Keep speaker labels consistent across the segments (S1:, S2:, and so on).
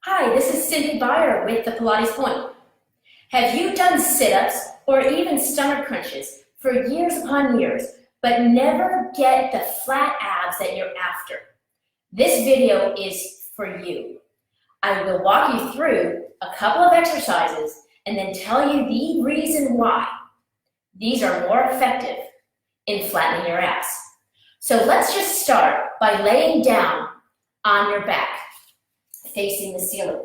S1: Hi, this is Cindy Byer with the Pilates Point. Have you done sit-ups or even stomach crunches for years upon years, but never get the flat abs that you're after? This video is for you. I will walk you through a couple of exercises and then tell you the reason why these are more effective in flattening your abs. So let's just start by laying down on your back, facing the ceiling.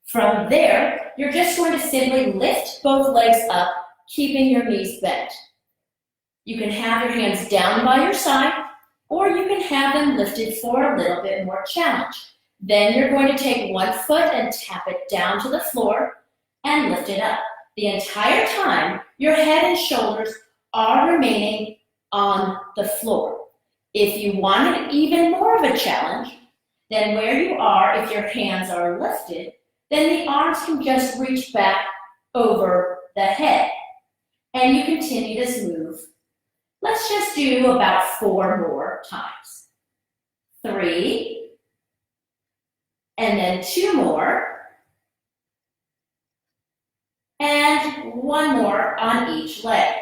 S1: From there, you're just going to simply lift both legs up, keeping your knees bent. You can have your hands down by your side, or you can have them lifted for a little bit more challenge. Then you're going to take one foot and tap it down to the floor and lift it up. The entire time, your head and shoulders are remaining on the floor. If you wanted even more of a challenge, then where you are, if your hands are lifted, then the arms can just reach back over the head. And you continue this move. Let's just do about 4 more times. 3, and then 2 more, and 1 more on each leg.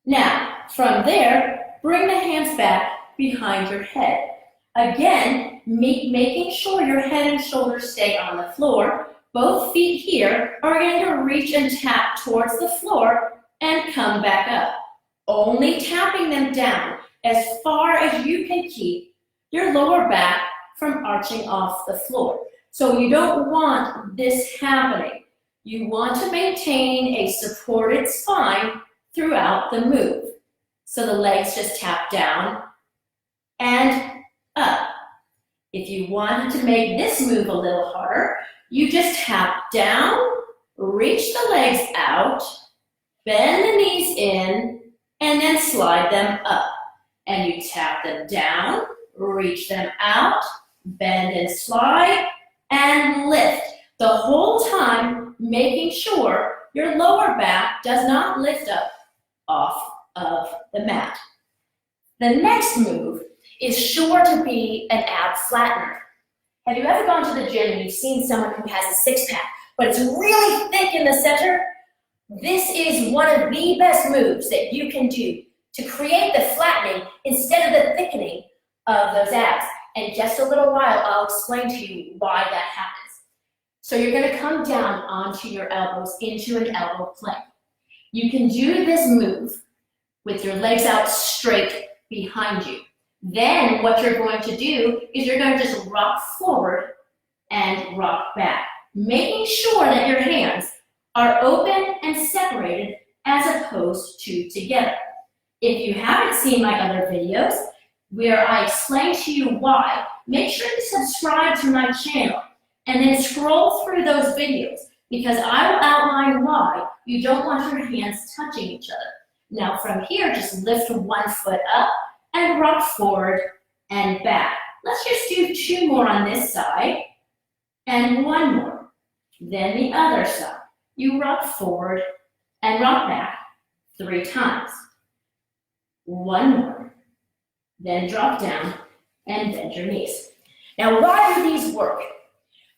S1: Now, from there, bring the hands back behind your head. Again, making sure your head and shoulders stay on the floor. Both feet here are going to reach and tap towards the floor and come back up. Only tapping them down as far as you can keep your lower back from arching off the floor. So you don't want this happening. You want to maintain a supported spine throughout the move. So the legs just tap down and up. If you wanted to make this move a little harder, you just tap down, reach the legs out, bend the knees in, and then slide them up. And you tap them down, reach them out, bend and slide, and lift. The whole time making sure your lower back does not lift up off of the mat. The next move is sure to be an ab flattener. Have you ever gone to the gym and you've seen someone who has a six-pack, but it's really thick in the center? This is one of the best moves that you can do to create the flattening instead of the thickening of those abs. In just a little while, I'll explain to you why that happens. So you're going to come down onto your elbows into an elbow plank. You can do this move with your legs out straight behind you. Then what you're going to do is you're going to just rock forward and rock back, making sure that your hands are open and separated as opposed to together. If you haven't seen my other videos where I explain to you why, make sure to subscribe to my channel and then scroll through those videos because I will outline why you don't want your hands touching each other. Now from here, just lift one foot up and rock forward and back. Let's just do 2 more on this side and 1 more. Then the other side. You rock forward and rock back 3 times. 1 more. Then drop down and bend your knees. Now, why do these work?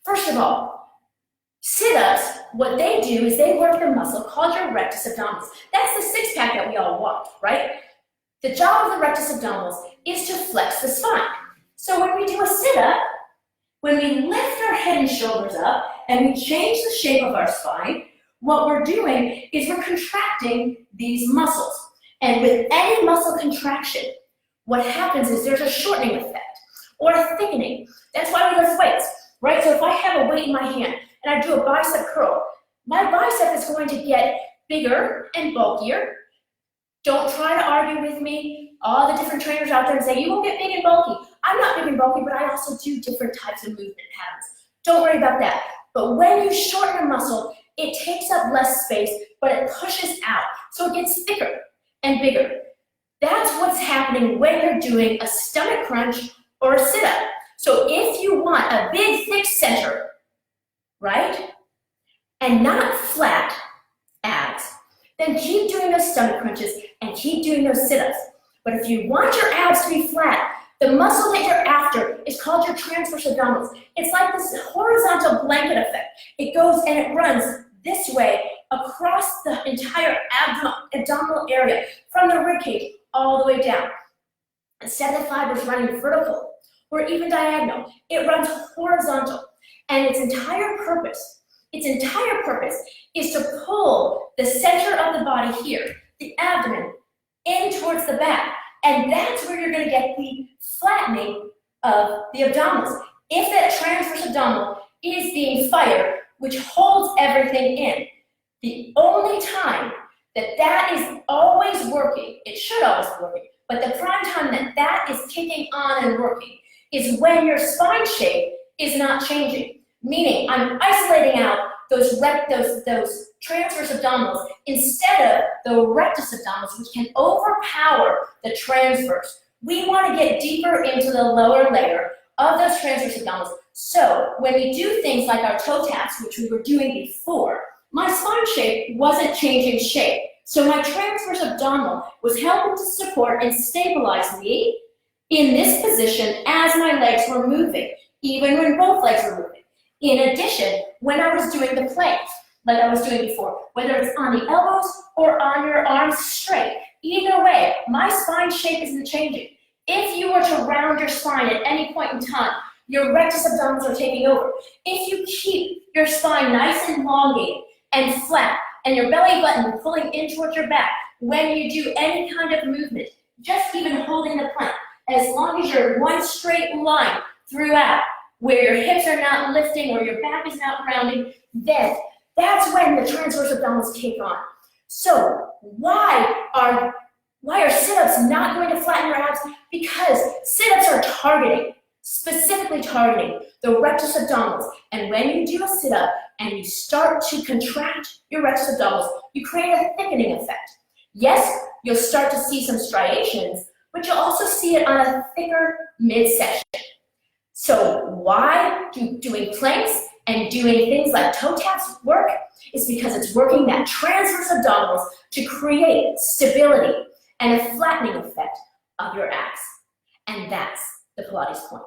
S1: First of all, sit-ups, what they do is they work a muscle called your rectus abdominis. That's the six-pack that we all want, right? The job of the rectus abdominis is to flex the spine. So when we do a sit-up, when we lift our head and shoulders up and we change the shape of our spine, what we're doing is we're contracting these muscles. And with any muscle contraction, what happens is there's a shortening effect or a thickening. That's why we lift weights, right? So if I have a weight in my hand and I do a bicep curl, my bicep is going to get bigger and bulkier. Don't try to argue with me, all the different trainers out there and say, you won't get big and bulky. I'm not big and bulky, but I also do different types of movement patterns. Don't worry about that. But when you shorten a muscle, it takes up less space, but it pushes out. So it gets thicker and bigger. That's what's happening when you're doing a stomach crunch or a sit-up. So if you want a big, thick center, right, and not flat abs, then keep doing those stomach crunches and keep doing those sit-ups. But if you want your abs to be flat,
S2: The muscle that you're after is called your transverse abdominis. It's like this horizontal blanket effect. It goes and it runs this way across the entire abdominal area, from the ribcage all the way down. Instead of the fibers running vertical or even diagonal, it runs horizontal. And its entire purpose is to pull the center of the body here, the abdomen, in towards the back. And that's where you're going to get the flattening of the abdominals. If that transverse abdominal is being fired, which holds everything in, the only time that is always working, it should always be working, but the prime time that is kicking on and working is when your spine shape is not changing. Meaning, I'm isolating out those transverse abdominals instead of the rectus abdominals, which can overpower the transverse. We want to get deeper into the lower layer of those transverse abdominals. So when we do things like our toe taps, which we were doing before, my spine shape wasn't changing shape. So my transverse abdominal was helping to support and stabilize me in this position as my legs were moving, even when both legs were moving. In addition, when I was doing the planks, like I was doing before, whether it's on the elbows or on your arms straight, either way, my spine shape isn't changing. If you were to round your spine at any point in time, your rectus abdominals are taking over. If you keep your spine nice and elongated and flat, and your belly button pulling in towards your back, when you do any kind of movement, just even holding the plank, as long as you're one straight line throughout, where your hips are not lifting or your back is not rounding, then that's when the transverse abdominals kick on. So why are sit-ups not going to flatten your abs? Because sit-ups are specifically targeting the rectus abdominals. And when you do a sit-up and you start to contract your rectus abdominals, you create a thickening effect. Yes, you'll start to see some striations, but you'll also see it on a thicker midsection. So why doing planks and doing things like toe taps work is because it's working that transverse abdominals to create stability and a flattening effect of your abs. And that's the Pilates point.